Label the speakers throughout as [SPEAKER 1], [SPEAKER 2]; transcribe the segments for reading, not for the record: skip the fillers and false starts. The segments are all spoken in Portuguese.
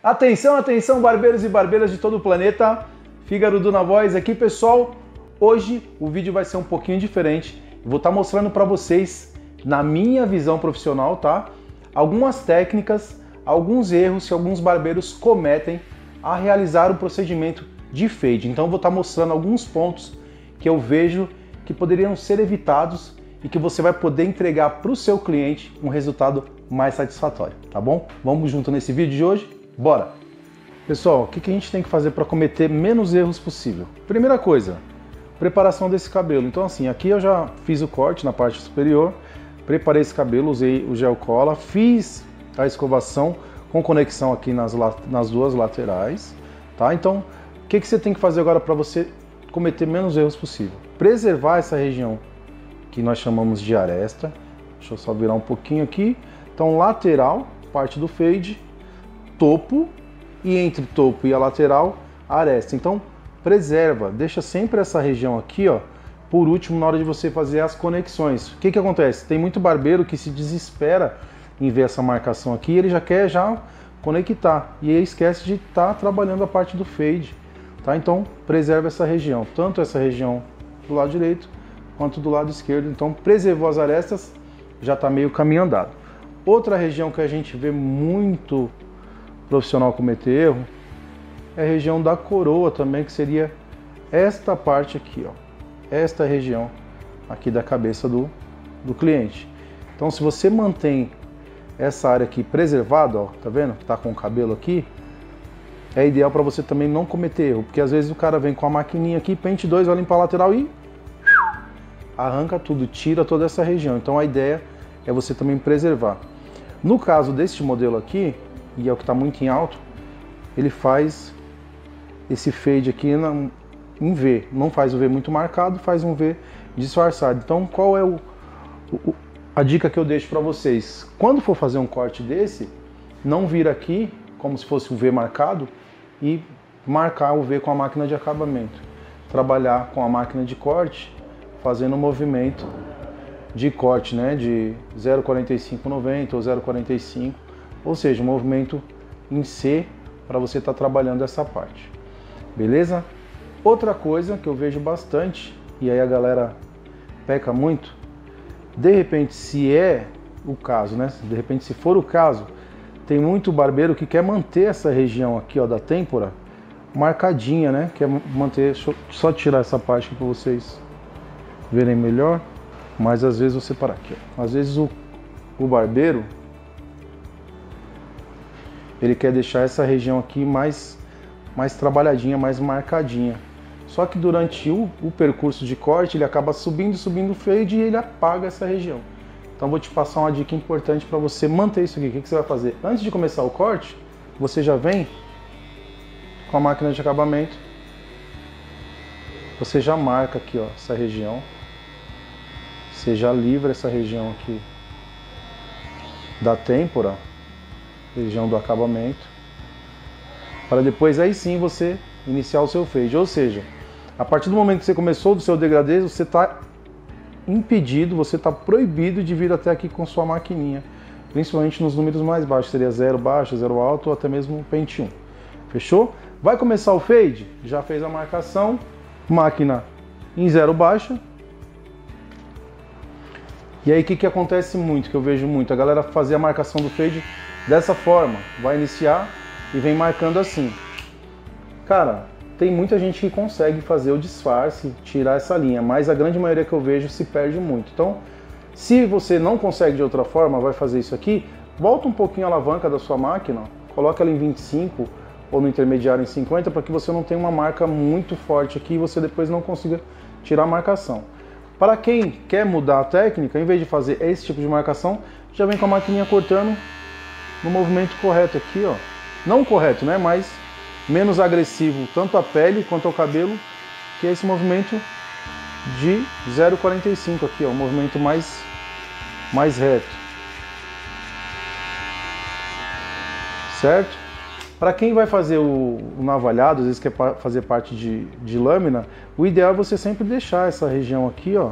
[SPEAKER 1] Atenção, atenção, barbeiros e barbeiras de todo o planeta. Fígaro na voz aqui, pessoal. Hoje o vídeo vai ser um pouquinho diferente. Eu vou estar mostrando para vocês, na minha visão profissional, tá? Algumas técnicas, alguns erros que alguns barbeiros cometem a realizar o procedimento de fade. Então eu vou estar mostrando alguns pontos que eu vejo que poderiam ser evitados e que você vai poder entregar para o seu cliente um resultado mais satisfatório, tá bom? Vamos junto nesse vídeo de hoje? Bora! Pessoal, o que a gente tem que fazer para cometer menos erros possível? Primeira coisa, preparação desse cabelo. Então assim, aqui eu já fiz o corte na parte superior, preparei esse cabelo, usei o gel cola, fiz a escovação com conexão aqui nas duas laterais, tá? Então, o que você tem que fazer agora para você cometer menos erros possível? Preservar essa região que nós chamamos de aresta. Deixa eu só virar um pouquinho aqui. Então, lateral, parte do fade, topo, e entre topo e a lateral, a aresta. Então, preserva, deixa sempre essa região aqui, ó, por último, na hora de você fazer as conexões. O que acontece? Tem muito barbeiro que se desespera em ver essa marcação aqui, ele já quer conectar, e aí esquece de estar trabalhando a parte do fade, tá? Então, preserva essa região, tanto essa região do lado direito, quanto do lado esquerdo. Então, preservou as arestas, já está meio caminho andado. Outra região que a gente vê muito profissional cometer erro é a região da coroa também, que seria esta parte aqui, ó, esta região aqui da cabeça do cliente. Então, se você mantém essa área aqui preservada, ó, tá vendo? Tá com o cabelo aqui, é ideal para você também não cometer erro, porque às vezes o cara vem com a maquininha aqui, pente 2, vai limpar a lateral e arranca tudo, tira toda essa região. Então a ideia é você também preservar. No caso deste modelo aqui, e é o que está muito em alto, ele faz esse fade aqui em V, não faz o V muito marcado, faz um V disfarçado. Então qual é a dica que eu deixo para vocês? Quando for fazer um corte desse, não vir aqui como se fosse o V marcado e marcar o V com a máquina de acabamento. Trabalhar com a máquina de corte, fazendo um movimento de corte, né, de 0,4590 ou 0,45, ou seja, um movimento em C para você estar trabalhando essa parte. Beleza? Outra coisa que eu vejo bastante, e aí a galera peca muito, de repente, se é o caso, né, de repente se for o caso, tem muito barbeiro que quer manter essa região aqui, ó, da têmpora marcadinha, né, quer manter, deixa eu só tirar essa parte aqui para vocês verem melhor, mas às vezes você parar aqui, ó. Às vezes o barbeiro ele quer deixar essa região aqui mais trabalhadinha, mais marcadinha. Só que durante o percurso de corte ele acaba subindo o fade e ele apaga essa região. Então vou te passar uma dica importante para você manter isso aqui. O que você vai fazer? Antes de começar o corte, você já vem com a máquina de acabamento, você já marca aqui, ó, essa região. Você já livra essa região aqui da têmpora, região do acabamento, para depois aí sim você iniciar o seu fade. Ou seja, a partir do momento que você começou do seu degradê, você está impedido, você está proibido de vir até aqui com sua maquininha, principalmente nos números mais baixos, seria 0 baixo, 0 alto ou até mesmo pente 1. Fechou? Vai começar o fade? Já fez a marcação, máquina em 0 baixo. E aí o que acontece muito, que eu vejo muito, a galera fazer a marcação do fade dessa forma, vai iniciar e vem marcando assim. Cara, tem muita gente que consegue fazer o disfarce, tirar essa linha, mas a grande maioria que eu vejo se perde muito. Então, se você não consegue de outra forma, vai fazer isso aqui, volta um pouquinho a alavanca da sua máquina, coloca ela em 25 ou no intermediário em 50, para que você não tenha uma marca muito forte aqui e você depois não consiga tirar a marcação. Para quem quer mudar a técnica, em vez de fazer esse tipo de marcação, já vem com a maquininha cortando no movimento correto aqui, ó. Não correto, né? Mas menos agressivo, tanto a pele quanto ao cabelo, que é esse movimento de 0,45 aqui, ó. Um movimento mais reto. Certo? Para quem vai fazer o navalhado, às vezes quer fazer parte de lâmina, o ideal é você sempre deixar essa região aqui, ó,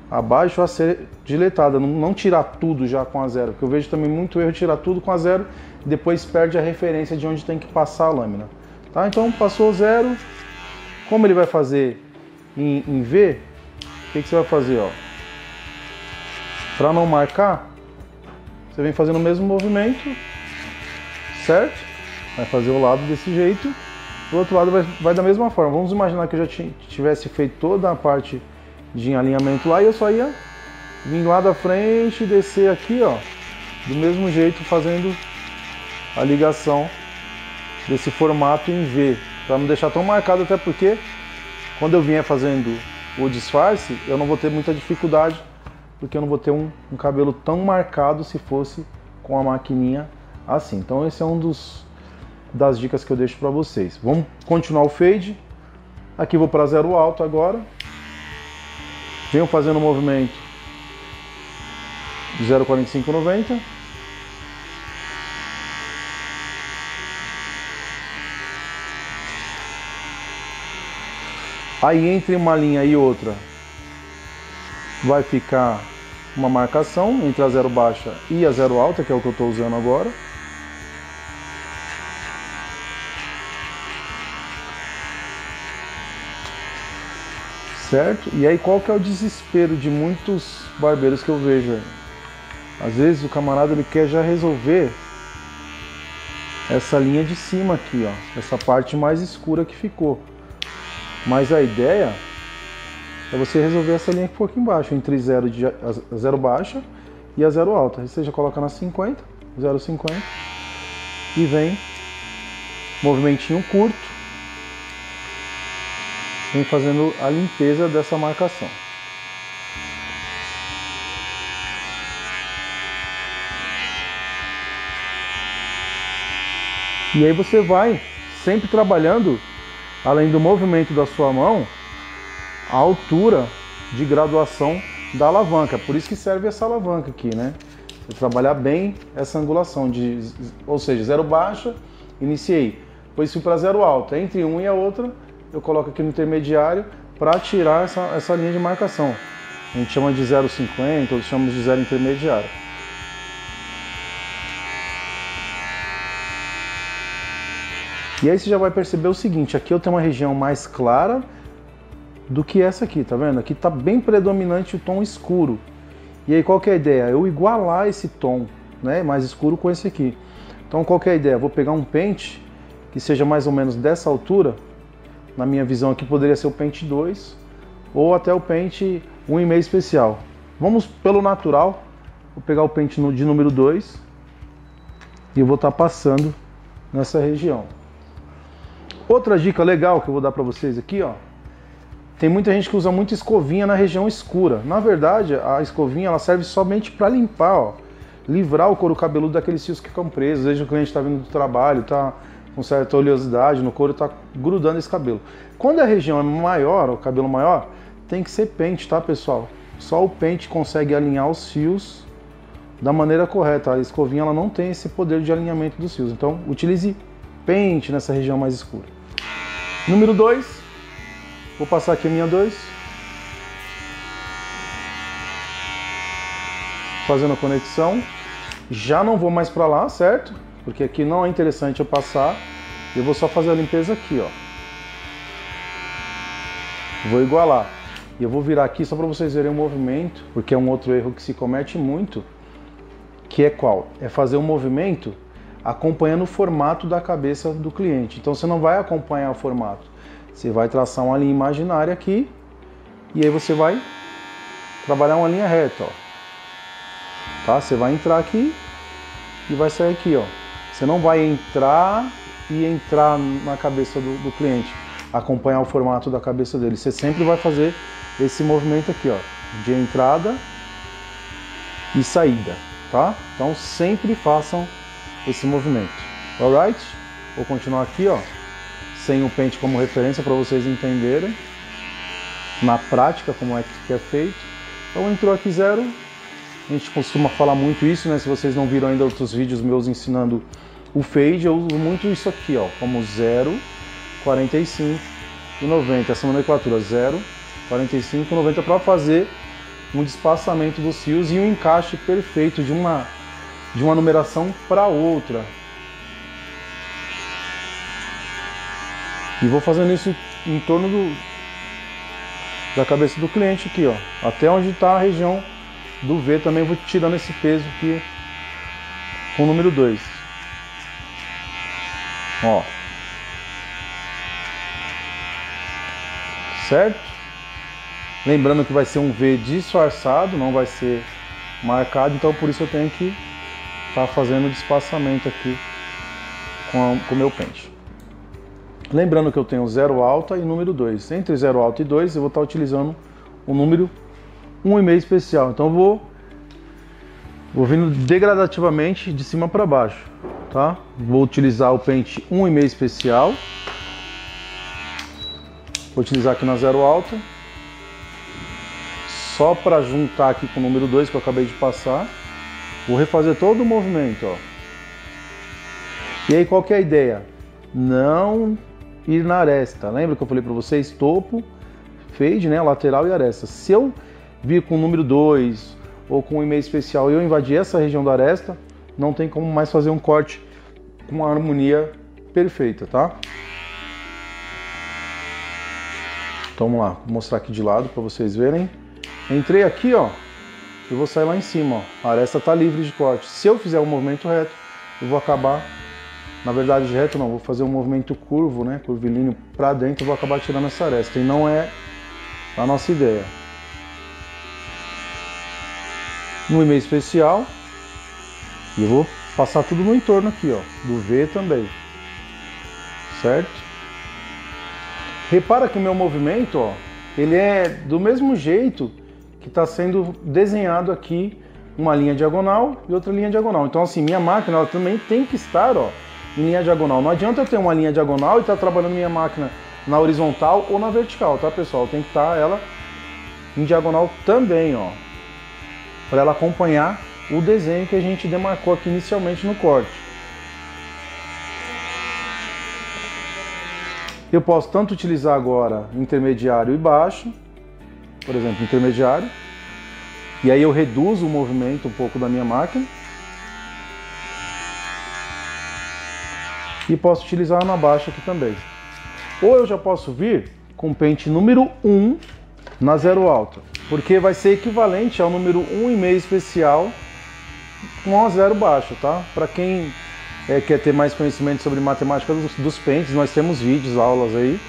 [SPEAKER 1] abaixo a ser diletada, não tirar tudo já com a zero, porque eu vejo também muito erro tirar tudo com a zero e depois perde a referência de onde tem que passar a lâmina. Tá? Então passou 0, como ele vai fazer em V, o que você vai fazer? Para não marcar, você vem fazendo o mesmo movimento, certo? Vai fazer o lado desse jeito, o outro lado vai da mesma forma. Vamos imaginar que eu já tivesse feito toda a parte de alinhamento lá e eu só ia vir lá da frente e descer aqui, ó, do mesmo jeito, fazendo a ligação desse formato em V, para não deixar tão marcado, até porque quando eu vier fazendo o disfarce, eu não vou ter muita dificuldade, porque eu não vou ter um cabelo tão marcado se fosse com a maquininha assim. Então esse é das dicas que eu deixo para vocês. Vamos continuar o fade. Aqui vou para 0 alto agora. Venho fazendo o movimento de 0,4590. Aí entre uma linha e outra vai ficar uma marcação entre a 0 baixa e a 0 alta, que é o que eu estou usando agora. Certo? E aí qual que é o desespero de muitos barbeiros que eu vejo aí? Às vezes o camarada ele quer já resolver essa linha de cima aqui, ó, essa parte mais escura que ficou. Mas a ideia é você resolver essa linha que ficou aqui embaixo, entre a 0 baixa e a 0 alta. Aí você já coloca na 50, 0,50 e vem movimentinho curto, vem fazendo a limpeza dessa marcação. E aí você vai sempre trabalhando, além do movimento da sua mão, a altura de graduação da alavanca. Por isso que serve essa alavanca aqui, né? Você trabalhar bem essa angulação, ou seja, 0 baixa, iniciei. Depois fui para 0 alta. Entre uma e a outra, eu coloco aqui no intermediário para tirar essa linha de marcação. A gente chama de 0,50, outros chamam de 0 intermediário. E aí você já vai perceber o seguinte, aqui eu tenho uma região mais clara do que essa aqui, tá vendo? Aqui está bem predominante o tom escuro. E aí qual que é a ideia? Eu igualar esse tom, né, mais escuro com esse aqui. Então qual que é a ideia? Eu vou pegar um pente que seja mais ou menos dessa altura. Na minha visão aqui poderia ser o pente 2 ou até o pente 1,5 especial. Vamos pelo natural. Vou pegar o pente de número 2 e eu vou estar passando nessa região. Outra dica legal que eu vou dar para vocês aqui, ó. Tem muita gente que usa muito escovinha na região escura. Na verdade, a escovinha ela serve somente para limpar, ó, livrar o couro cabeludo daqueles fios que ficam presos. Às vezes o cliente está vindo do trabalho, está com certa oleosidade no couro, está grudando esse cabelo. Quando a região é maior, o cabelo maior, tem que ser pente, tá, pessoal? Só o pente consegue alinhar os fios da maneira correta. A escovinha ela não tem esse poder de alinhamento dos fios. Então, utilize pente nessa região mais escura. Número 2, vou passar aqui a minha 2, fazendo a conexão, já não vou mais para lá, certo? Porque aqui não é interessante eu passar, eu vou só fazer a limpeza aqui, ó. Vou igualar, e eu vou virar aqui só para vocês verem o movimento, porque é um outro erro que se comete muito, que é qual? É fazer um movimento acompanhando o formato da cabeça do cliente. Então você não vai acompanhar o formato, você vai traçar uma linha imaginária aqui e aí você vai trabalhar uma linha reta, ó. Tá? Você vai entrar aqui e vai sair aqui, ó. Você não vai entrar e entrar na cabeça do cliente, acompanhar o formato da cabeça dele. Você sempre vai fazer esse movimento aqui, ó, de entrada e saída, tá? Então sempre façam esse movimento, alright? Vou continuar aqui, ó, sem o pente como referência para vocês entenderem na prática como é que é feito. Então entrou aqui 0, a gente costuma falar muito isso, né? Se vocês não viram ainda outros vídeos meus ensinando o fade, eu uso muito isso aqui, ó, como 0, 45 e 90, essa nomenclatura 0, 45 e 90 para fazer um despaçamento dos fios e um encaixe perfeito de uma numeração para outra. E vou fazendo isso em torno da cabeça do cliente aqui, ó. Até onde está a região do V também vou tirando esse peso aqui com o número 2. Ó. Certo? Lembrando que vai ser um V disfarçado, não vai ser marcado, então por isso eu tenho que estar fazendo o despaçamento aqui com o meu pente. Lembrando que eu tenho 0 alta e número 2. Entre 0 alta e 2 eu vou estar utilizando o número 1,5 especial. Então eu vou vindo degradativamente de cima para baixo, tá? Vou utilizar o pente 1,5 especial. Vou utilizar aqui na 0 alta. Só para juntar aqui com o número 2 que eu acabei de passar. Vou refazer todo o movimento, ó. E aí qual que é a ideia? Não ir na aresta. Lembra que eu falei para vocês? Topo, fade, né? Lateral e aresta. Se eu vir com o número 2 ou com o 1,5 especial e eu invadir essa região da aresta, não tem como mais fazer um corte com uma harmonia perfeita, tá? Então vamos lá, vou mostrar aqui de lado para vocês verem. Entrei aqui, ó, eu vou sair lá em cima, ó. A aresta tá livre de corte. Se eu fizer um movimento reto, eu vou acabar, na verdade reto não, vou fazer um movimento curvo, né, curvilíneo para dentro, eu vou acabar tirando essa aresta. E não é a nossa ideia. No 1,5 especial, e eu vou passar tudo no entorno aqui, ó, do V também, certo? Repara que o meu movimento, ó, ele é do mesmo jeito que está sendo desenhado aqui, uma linha diagonal e outra linha diagonal. Então assim, minha máquina ela também tem que estar, ó, em linha diagonal. Não adianta eu ter uma linha diagonal e estar trabalhando minha máquina na horizontal ou na vertical, tá pessoal? Tem que estar ela em diagonal também, ó, para ela acompanhar o desenho que a gente demarcou aqui inicialmente no corte. Eu posso tanto utilizar agora intermediário e baixo, por exemplo, intermediário, e aí eu reduzo o movimento um pouco da minha máquina. E posso utilizar na baixa aqui também. Ou eu já posso vir com pente número 1 na 0 alta, porque vai ser equivalente ao número 1,5 especial com a 0 baixa, tá? Para quem quer ter mais conhecimento sobre matemática dos pentes, nós temos vídeos, aulas aí,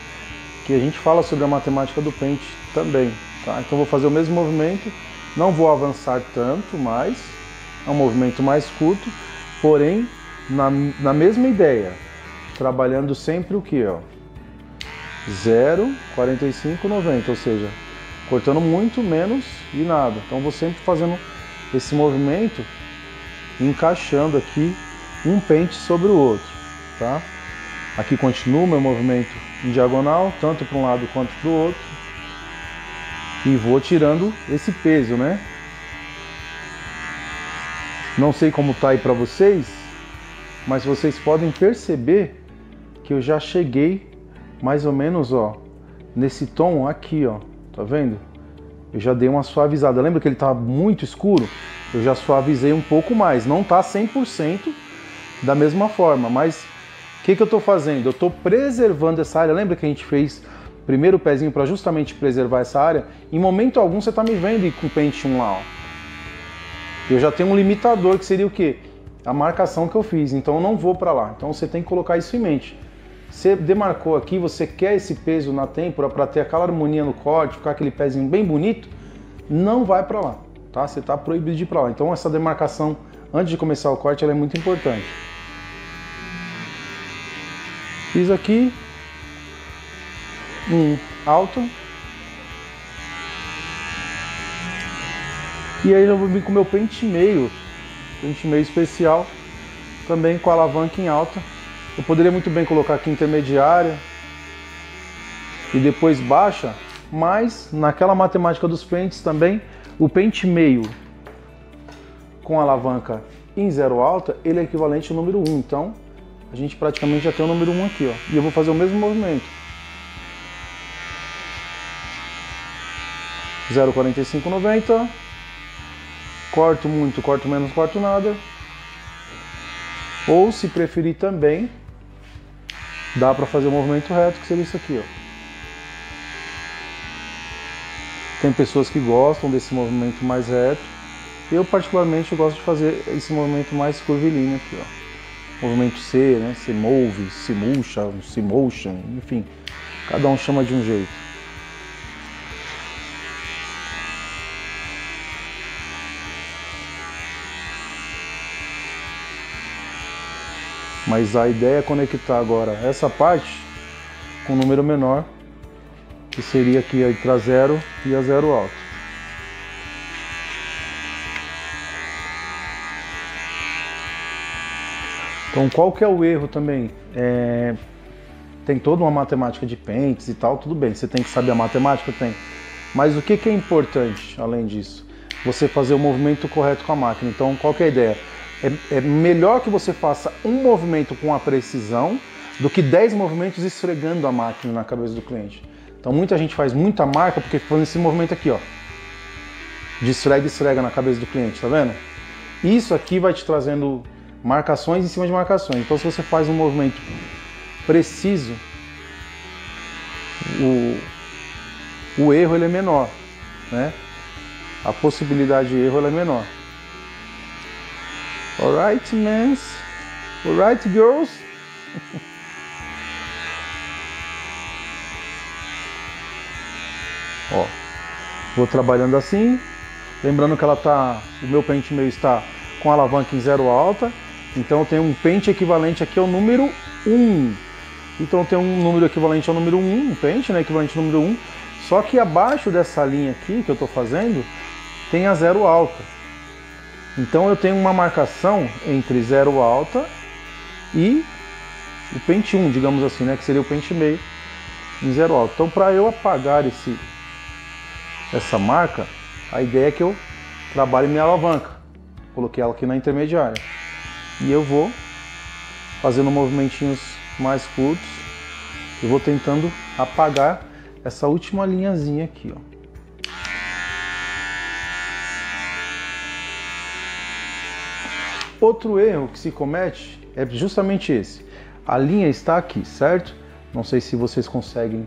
[SPEAKER 1] que a gente fala sobre a matemática do pente também, tá? Então vou fazer o mesmo movimento, não vou avançar tanto mais, é um movimento mais curto, porém na mesma ideia, trabalhando sempre o que, ó? 0, 45, 90, ou seja, cortando muito, menos e nada. Então vou sempre fazendo esse movimento, encaixando aqui um pente sobre o outro, tá? Aqui continua o meu movimento em diagonal, tanto para um lado quanto para o outro. E vou tirando esse peso, né? Não sei como tá aí para vocês, mas vocês podem perceber que eu já cheguei mais ou menos, ó, nesse tom aqui, ó. Tá vendo? Eu já dei uma suavizada. Lembra que ele tá muito escuro? Eu já suavizei um pouco mais. Não tá 100% da mesma forma, mas o que eu tô fazendo? Eu tô preservando essa área. Lembra que a gente fez primeiro o pezinho para justamente preservar essa área? Em momento algum você tá me vendo com o pente 1 lá, ó. Eu já tenho um limitador que seria o quê? A marcação que eu fiz, então eu não vou para lá. Então você tem que colocar isso em mente. Você demarcou aqui, você quer esse peso na têmpora para ter aquela harmonia no corte, ficar aquele pezinho bem bonito, não vai para lá, tá? Você está proibido de ir para lá. Então essa demarcação antes de começar o corte ela é muito importante. Fiz aqui um alto. E aí eu vou vir com o meu pente meio especial, também com a alavanca em alta. Eu poderia muito bem colocar aqui intermediária e depois baixa, mas naquela matemática dos pentes também, o pente meio com alavanca em 0 alta, ele é equivalente ao número 1. Então, a gente praticamente já tem o número 1 aqui, ó. E eu vou fazer o mesmo movimento. 0,45, 90. Corto muito, corto menos, corto nada. Ou, se preferir também, dá para fazer o movimento reto, que seria isso aqui, ó. Tem pessoas que gostam desse movimento mais reto. Eu particularmente gosto de fazer esse movimento mais curvilíneo aqui, ó. Movimento C, né? Se move, se murcha, se motion, enfim. Cada um chama de um jeito. Mas a ideia é conectar agora essa parte com um número menor, que seria aqui entre a zero e a zero alta. Então qual que é o erro também? Tem toda uma matemática de pentes e tal, tudo bem, você tem que saber a matemática, tem. Mas o que é importante, além disso? Você fazer o movimento correto com a máquina. Então qual que é a ideia? É melhor que você faça um movimento com a precisão do que 10 movimentos esfregando a máquina na cabeça do cliente. Então muita gente faz muita marca porque faz esse movimento aqui, ó, de esfrega e esfrega na cabeça do cliente, tá vendo? Isso aqui vai te trazendo marcações em cima de marcações. Então se você faz um movimento preciso, o erro ele é menor, né? A possibilidade de erro ela é menor. Alright, mans. Alright, girls. Ó, vou trabalhando assim, lembrando que o meu pente meio está com a alavanca em zero alta, então eu tenho um pente equivalente aqui ao número 1. Então eu tenho um número equivalente ao número 1, um pente, né, equivalente ao número 1, só que abaixo dessa linha aqui que eu estou fazendo, tem a zero alta. Então eu tenho uma marcação entre zero alta e o pente 1, digamos assim, né, que seria o pente meio em zero alta. Então para eu apagar essa marca, a ideia é que eu trabalhe minha alavanca. Coloquei ela aqui na intermediária. E eu vou fazendo movimentinhos mais curtos. Eu vou tentando apagar essa última linhazinha aqui, ó. Outro erro que se comete é justamente esse. A linha está aqui, certo? Não sei se vocês conseguem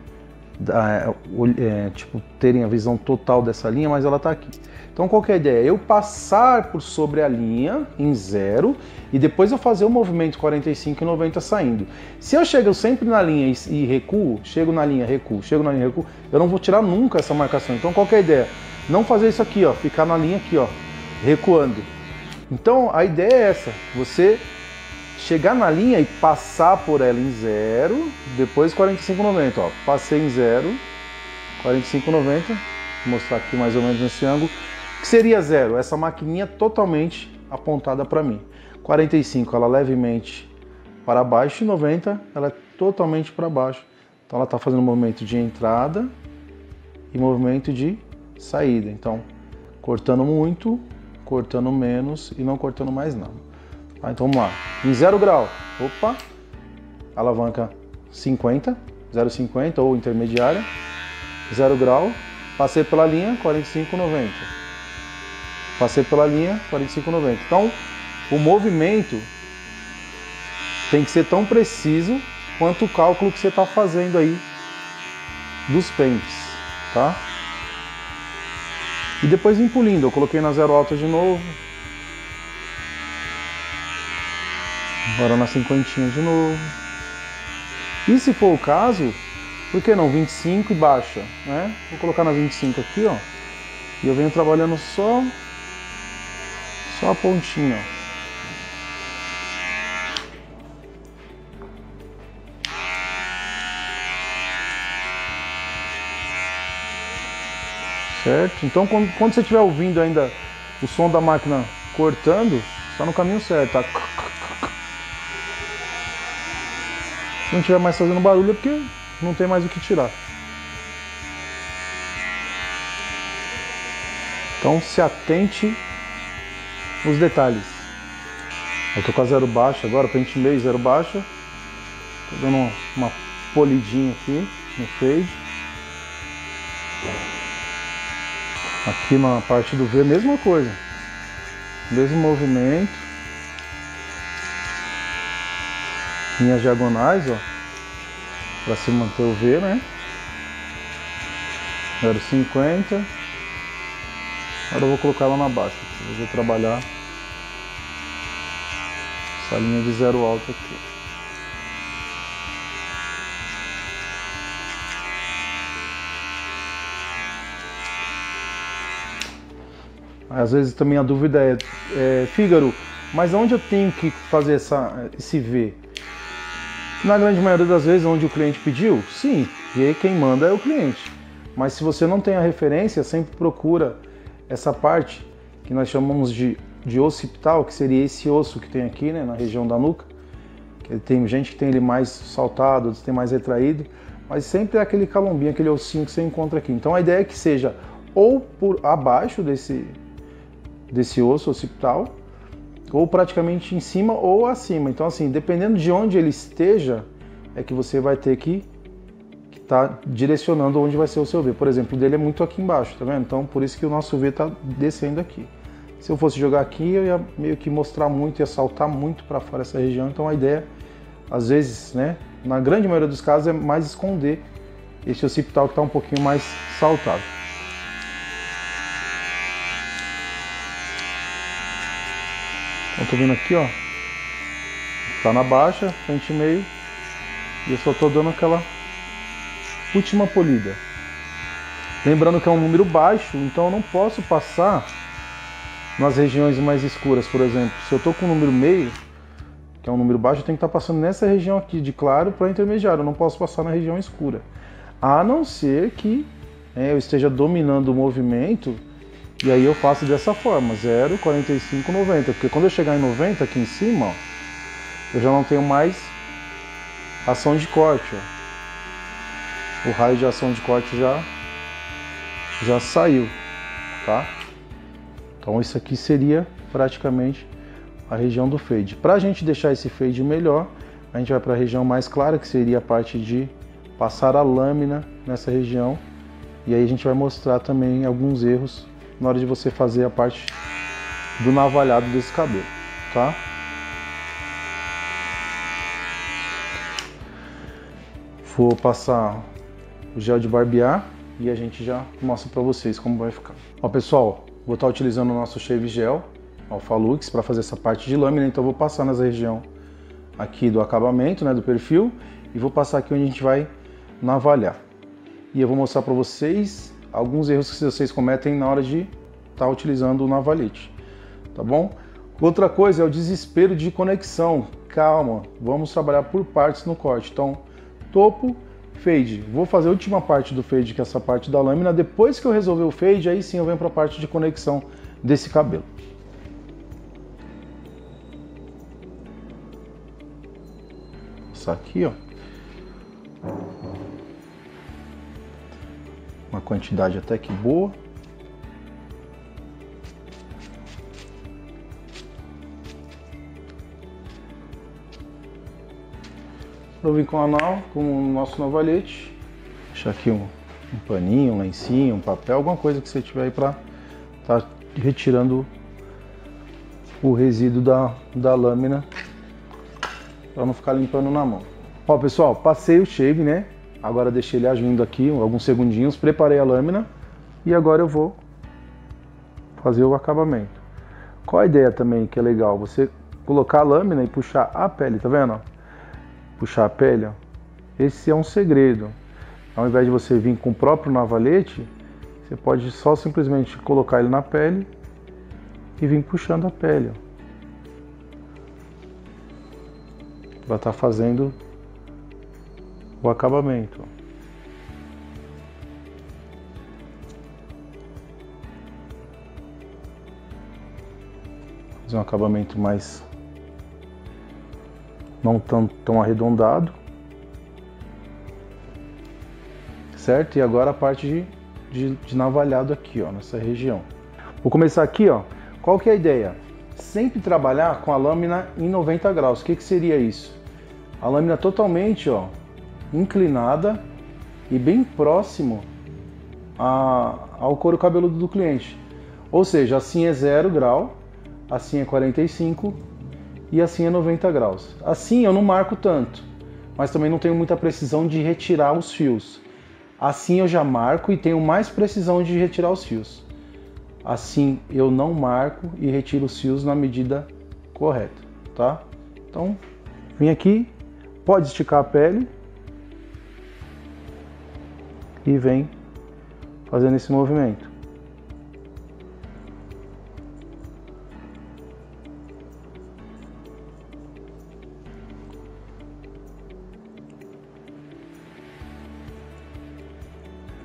[SPEAKER 1] terem a visão total dessa linha, mas ela está aqui. Então qual que é a ideia? Eu passar por sobre a linha em zero e depois eu fazer o movimento 45 e 90 saindo. Se eu chego sempre na linha e recuo, chego na linha, recuo, chego na linha, recuo, eu não vou tirar nunca essa marcação. Então qual que é a ideia? Não fazer isso aqui, ó, ficar na linha aqui, ó, recuando. Então a ideia é essa, você chegar na linha e passar por ela em zero, depois 45,90, ó, passei em zero, 45,90, vou mostrar aqui mais ou menos nesse ângulo, que seria zero, essa maquininha totalmente apontada para mim. 45 ela levemente para baixo e 90 ela é totalmente para baixo. Então ela está fazendo um movimento de entrada e movimento de saída. Então cortando muito, cortando menos e não cortando mais nada. Tá, então vamos lá. Em 0 grau, opa, alavanca 50, 0,50 ou intermediária, 0 grau, passei pela linha 45,90. Passei pela linha 45,90. Então, o movimento tem que ser tão preciso quanto o cálculo que você está fazendo aí dos pentes, tá? E depois vim pulindo, eu coloquei na zero alta de novo. Agora na cinquentinha de novo. E se for o caso, por que não 25 e baixa, né? Vou colocar na 25 aqui, ó. E eu venho trabalhando só a pontinha, ó. Certo? Então quando você estiver ouvindo ainda o som da máquina cortando, está no caminho certo, tá? Se não estiver mais fazendo barulho é porque não tem mais o que tirar. Então se atente nos detalhes. Eu tô com a zero baixa agora, pente meio, zero baixa. Tô dando uma polidinha aqui no fade. Aqui na parte do V, mesma coisa. Mesmo movimento. Linhas diagonais, ó. para se manter o V, né? 0,50. Agora eu vou colocar ela na baixa. Eu vou trabalhar essa linha de zero alto aqui. Às vezes também a dúvida é Fígaro, mas onde eu tenho que fazer esse V? Na grande maioria das vezes onde o cliente pediu, sim, V quem manda é o cliente. Mas se você não tem a referência, sempre procura essa parte que nós chamamos de occipital, que seria esse osso que tem aqui, né, na região da nuca. Que tem gente que tem ele mais saltado, outros tem mais retraído, mas sempre é aquele calombinho, aquele ossinho que você encontra aqui. Então a ideia é que seja ou por abaixo desse osso occipital, ou praticamente em cima ou acima. Então assim, dependendo de onde ele esteja, é que você vai ter que estar direcionando onde vai ser o seu V. Por exemplo, o dele é muito aqui embaixo, tá vendo? Então por isso que o nosso V está descendo aqui. Se eu fosse jogar aqui, eu ia meio que mostrar muito, ia saltar muito para fora essa região. Então a ideia, às vezes, né, na grande maioria dos casos, é mais esconder esse occipital que está um pouquinho mais saltado. Então tô vendo aqui, ó, tá na baixa, frente e meio, e eu só tô dando aquela última polida. Lembrando que é um número baixo, então eu não posso passar nas regiões mais escuras, por exemplo. Se eu tô com o número meio, que é um número baixo, eu tenho que estar passando nessa região aqui de claro para intermediário, eu não posso passar na região escura. A não ser que eu esteja dominando o movimento. E aí eu faço dessa forma, 0, 45, 90, porque quando eu chegar em 90 aqui em cima, ó, eu já não tenho mais ação de corte, ó. O raio de ação de corte já saiu, tá? Então isso aqui seria praticamente a região do fade. Para a gente deixar esse fade melhor, a gente vai para a região mais clara, que seria a parte de passar a lâmina nessa região, e aí a gente vai mostrar também alguns erros na hora de você fazer a parte do navalhado desse cabelo, tá? Vou passar o gel de barbear e a gente já mostra para vocês como vai ficar. Ó, pessoal, vou estar utilizando o nosso Shave Gel Alpha Lux para fazer essa parte de lâmina, então vou passar nessa região aqui do acabamento, né, do perfil, e vou passar aqui onde a gente vai navalhar. E eu vou mostrar para vocês alguns erros que vocês cometem na hora de estar utilizando o navalete, tá bom? Outra coisa é o desespero de conexão. Calma, vamos trabalhar por partes no corte. Então, topo, fade. Vou fazer a última parte do fade, que é essa parte da lâmina. Depois que eu resolver o fade, aí sim eu venho para a parte de conexão desse cabelo. Isso aqui, ó. Uma quantidade até que boa. Vou vir com o anal, com o nosso navalete. Deixar aqui um paninho, um lencinho, um papel, alguma coisa que você tiver aí para estar retirando o resíduo da lâmina, para não ficar limpando na mão. Ó, pessoal, passei o shave, né? Agora deixei ele agindo aqui alguns segundinhos, preparei a lâmina e agora eu vou fazer o acabamento. Qual a ideia também que é legal? Você colocar a lâmina e puxar a pele, tá vendo? Puxar a pele, ó. Esse é um segredo. Ao invés de você vir com o próprio navalete, você pode só simplesmente colocar ele na pele e vir puxando a pele, ó. Vai estar fazendo o acabamento. Fazer um acabamento mais não tão arredondado, certo? E agora a parte de navalhado aqui, ó, nessa região. Vou começar aqui, ó. Qual que é a ideia? Sempre trabalhar com a lâmina em 90 graus. O que seria isso? A lâmina totalmente, ó, inclinada e bem próximo ao couro cabeludo do cliente. Ou seja, assim é 0 grau, assim é 45 e assim é 90 graus. Assim eu não marco tanto. mas também não tenho muita precisão de retirar os fios. Assim eu já marco e tenho mais precisão de retirar os fios. Assim eu não marco e retiro os fios na medida correta, tá? Então, vem aqui, pode esticar a pele e vem fazendo esse movimento.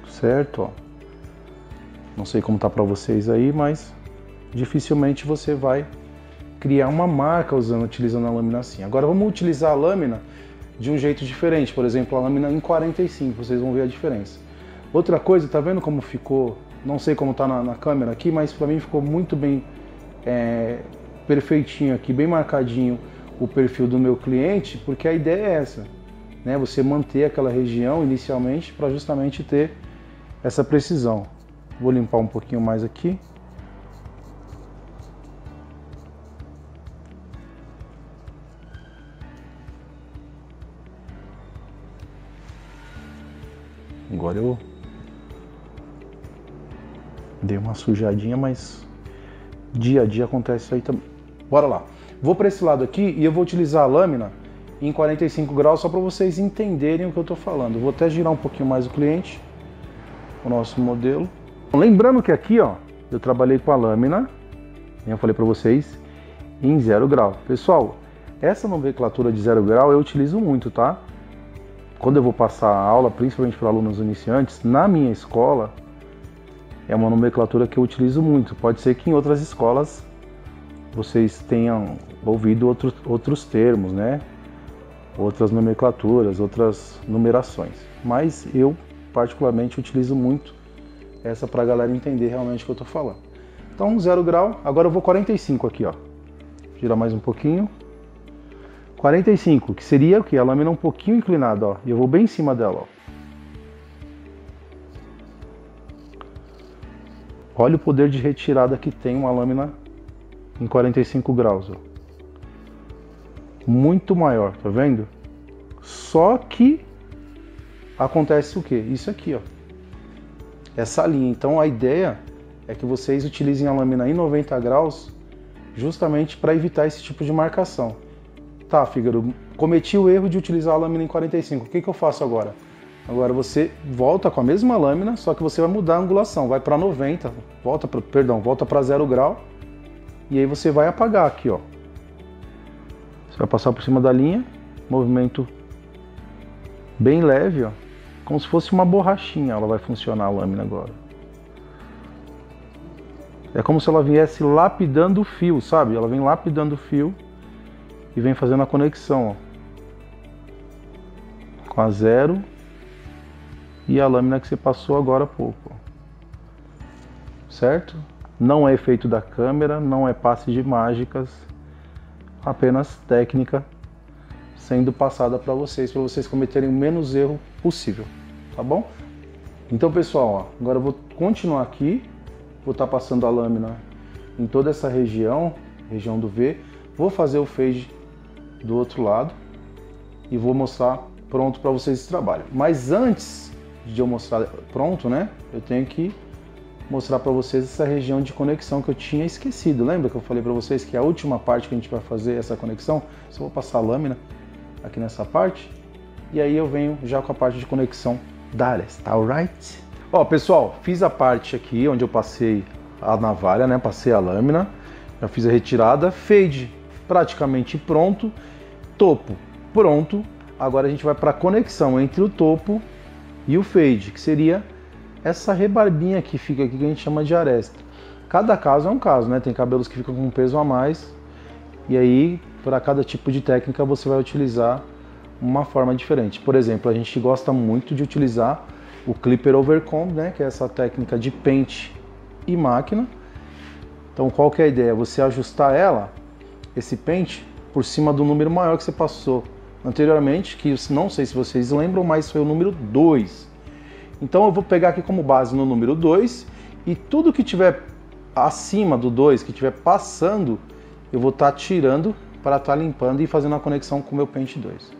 [SPEAKER 1] Certo, ó. Não sei como tá para vocês aí, mas dificilmente você vai criar uma marca utilizando a lâmina assim. Agora vamos utilizar a lâmina de um jeito diferente, por exemplo, a lâmina em 45, vocês vão ver a diferença. Outra coisa, tá vendo como ficou? Não sei como tá na câmera aqui, mas para mim ficou muito bem perfeitinho aqui, bem marcadinho o perfil do meu cliente, porque a ideia é essa, né? Você manter aquela região inicialmente para justamente ter essa precisão. Vou limpar um pouquinho mais aqui. Agora eu dei uma sujadinha, mas dia a dia acontece isso aí também. Bora lá. Vou para esse lado aqui e eu vou utilizar a lâmina em 45 graus só para vocês entenderem o que eu estou falando. Vou até girar um pouquinho mais o cliente, o nosso modelo. Lembrando que aqui, ó, eu trabalhei com a lâmina, eu falei para vocês, em 0 grau. Pessoal, essa nomenclatura de 0 grau eu utilizo muito, tá? Quando eu vou passar a aula, principalmente para alunos iniciantes, na minha escola, é uma nomenclatura que eu utilizo muito. Pode ser que em outras escolas vocês tenham ouvido outros termos, né? Outras nomenclaturas, outras numerações. Mas eu, particularmente, utilizo muito essa para a galera entender realmente o que eu estou falando. Então, 0 grau. Agora eu vou 45 aqui, ó. Girar mais um pouquinho. 45, que seria o que? A lâmina um pouquinho inclinada, ó. E eu vou bem em cima dela, ó. Olha o poder de retirada que tem uma lâmina em 45 graus, ó. Muito maior, tá vendo? Só que acontece o que? Isso aqui, ó. Essa linha. Então a ideia é que vocês utilizem a lâmina em 90 graus justamente para evitar esse tipo de marcação. Tá, Fígaro, cometi o erro de utilizar a lâmina em 45. O que eu faço agora? Agora você volta com a mesma lâmina, só que você vai mudar a angulação, vai para 90, volta para 0 grau, e aí você vai apagar aqui, ó. Você vai passar por cima da linha, movimento bem leve, ó, como se fosse uma borrachinha, ela vai funcionar a lâmina agora. É como se ela viesse lapidando o fio, sabe? Ela vem lapidando o fio e vem fazendo a conexão, ó, com a 0 e a lâmina que você passou agora há pouco, certo? Não é efeito da câmera, não é passe de mágicas, apenas técnica sendo passada para vocês cometerem o menos erro possível, tá bom? Então, pessoal, ó, agora eu vou continuar aqui, vou estar passando a lâmina em toda essa região do V, vou fazer o fade do outro lado e vou mostrar pronto para vocês esse trabalho. Mas antes de eu mostrar pronto, né, eu tenho que mostrar para vocês essa região de conexão que eu tinha esquecido. Lembra que eu falei para vocês que a última parte que a gente vai fazer essa conexão, só vou passar a lâmina aqui nessa parte e aí eu venho já com a parte de conexão da Aresta, alright? Ó, pessoal, fiz a parte aqui onde eu passei a navalha, né, passei a lâmina, já fiz a retirada, fade praticamente pronto, topo pronto. Agora a gente vai para a conexão entre o topo e o fade, que seria essa rebarbinha que fica aqui que a gente chama de aresta. Cada caso é um caso, né? Tem cabelos que ficam com peso a mais e aí para cada tipo de técnica você vai utilizar uma forma diferente. Por exemplo, a gente gosta muito de utilizar o clipper overcomb, né? Que é essa técnica de pente e máquina. Então qual que é a ideia? Você ajustar esse pente por cima do número maior que você passou anteriormente, que não sei se vocês lembram, mas foi o número 2. Então eu vou pegar aqui como base no número 2 e tudo que tiver acima do 2, que estiver passando, eu vou estar tirando para estar limpando e fazendo a conexão com o meu pente 2.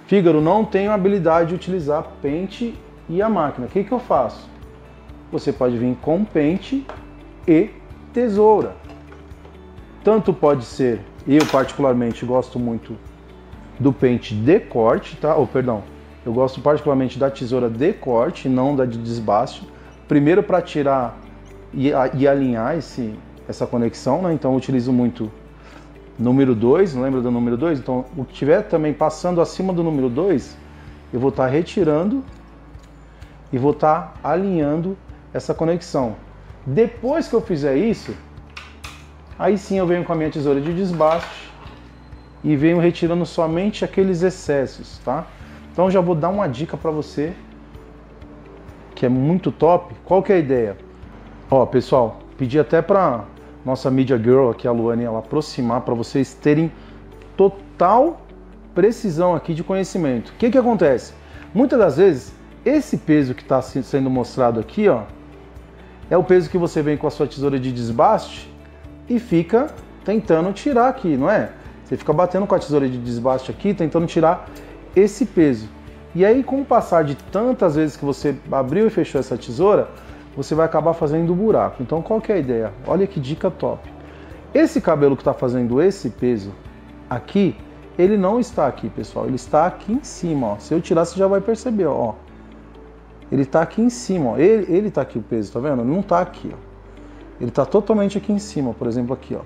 [SPEAKER 1] Fígaro, não tenho habilidade de utilizar pente e a máquina. O que eu faço? Você pode vir com pente e tesoura. Tanto pode ser, eu particularmente gosto muito do pente de corte, tá? Eu gosto particularmente da tesoura de corte, não da de desbaste. Primeiro para tirar e alinhar essa conexão, né? Então eu utilizo muito número 2, lembra do número 2? Então o que estiver também passando acima do número 2, eu vou estar retirando e vou estar alinhando essa conexão. Depois que eu fizer isso, aí sim eu venho com a minha tesoura de desbaste e venho retirando somente aqueles excessos, tá? Então já vou dar uma dica para você que é muito top. Qual que é a ideia? Ó, pessoal, pedi até para nossa Media Girl aqui, a Luane, ela aproximar para vocês terem total precisão aqui de conhecimento. O que que acontece? Muitas das vezes, esse peso que está sendo mostrado aqui, ó, é o peso que você vem com a sua tesoura de desbaste e fica tentando tirar aqui, não é? Você fica batendo com a tesoura de desbaste aqui, tentando tirar esse peso. E aí, com o passar de tantas vezes que você abriu e fechou essa tesoura, você vai acabar fazendo buraco. Então, qual que é a ideia? Olha que dica top. Esse cabelo que está fazendo esse peso aqui, ele não está aqui, pessoal. Ele está aqui em cima, ó. Se eu tirar, você já vai perceber, ó. Ele está aqui em cima, ó. Ele está aqui o peso, tá vendo? Ele não está aqui, ó. Ele está totalmente aqui em cima, por exemplo, aqui, ó.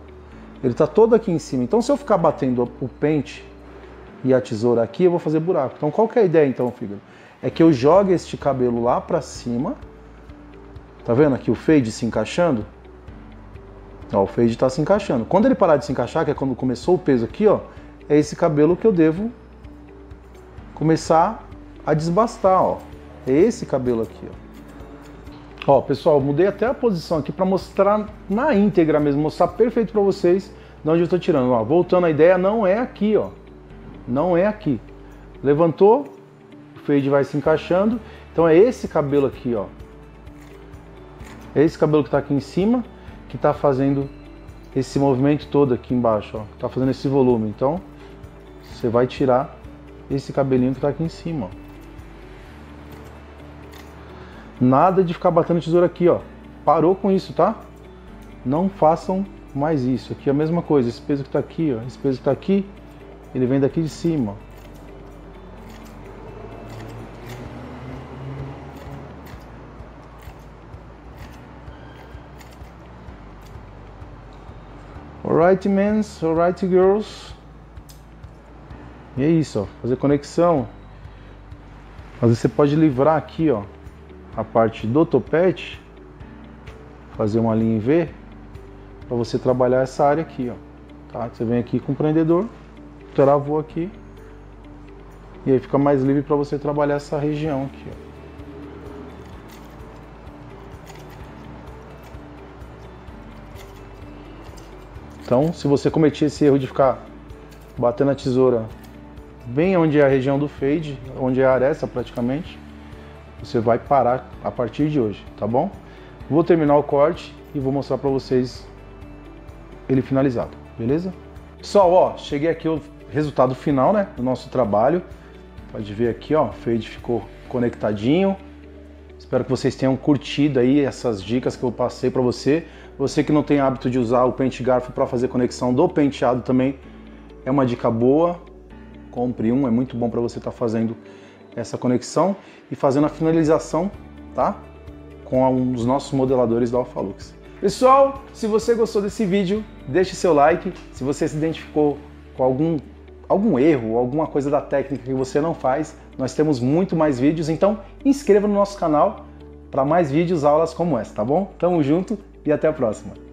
[SPEAKER 1] Ele está todo aqui em cima. Então, se eu ficar batendo o pente e a tesoura aqui, eu vou fazer buraco. Então, qual que é a ideia, então, Fígaro? É que eu jogue este cabelo lá para cima. Tá vendo aqui o fade se encaixando? Ó, o fade está se encaixando. Quando ele parar de se encaixar, que é quando começou o peso aqui, ó, é esse cabelo que eu devo começar a desbastar, ó. É esse cabelo aqui, ó. Ó, pessoal, mudei até a posição aqui para mostrar na íntegra mesmo, mostrar perfeito para vocês de onde eu estou tirando. Ó, voltando à ideia, não é aqui, ó. Não é aqui. Levantou, o fade vai se encaixando. Então é esse cabelo aqui, ó. É esse cabelo que está aqui em cima que está fazendo esse movimento todo aqui embaixo, ó. Está fazendo esse volume. Então, você vai tirar esse cabelinho que está aqui em cima, ó. Nada de ficar batendo tesoura aqui, ó. Parou com isso, tá? Não façam mais isso. Aqui é a mesma coisa. Esse peso que está aqui, ó. Esse peso que está aqui, ele vem daqui de cima, ó. Alright, men, alright, girls. E é isso, ó. Fazer conexão. Às vezes você pode livrar aqui, ó, a parte do topete, fazer uma linha em V, para você trabalhar essa área aqui, ó. Tá? Você vem aqui com o prendedor, travou aqui, e aí fica mais livre para você trabalhar essa região aqui, ó. Então, se você cometer esse erro de ficar batendo a tesoura bem onde é a região do fade, onde é a aresta praticamente, você vai parar a partir de hoje, tá bom? Vou terminar o corte e vou mostrar para vocês ele finalizado, beleza? Pessoal, ó, cheguei aqui ao resultado final, né, do nosso trabalho. Pode ver aqui, ó, o fade ficou conectadinho. Espero que vocês tenham curtido aí essas dicas que eu passei para você. Você que não tem hábito de usar o pente garfo para fazer conexão do penteado também é uma dica boa. Compre um, é muito bom para você estar fazendo essa conexão e fazendo a finalização, tá? Com um dos nossos modeladores da Alphalux. Pessoal, se você gostou desse vídeo, deixe seu like. Se você se identificou com algum erro, alguma coisa da técnica que você não faz, nós temos muito mais vídeos, então inscreva no nosso canal para mais vídeos, aulas como essa, tá bom? Tamo junto e até a próxima!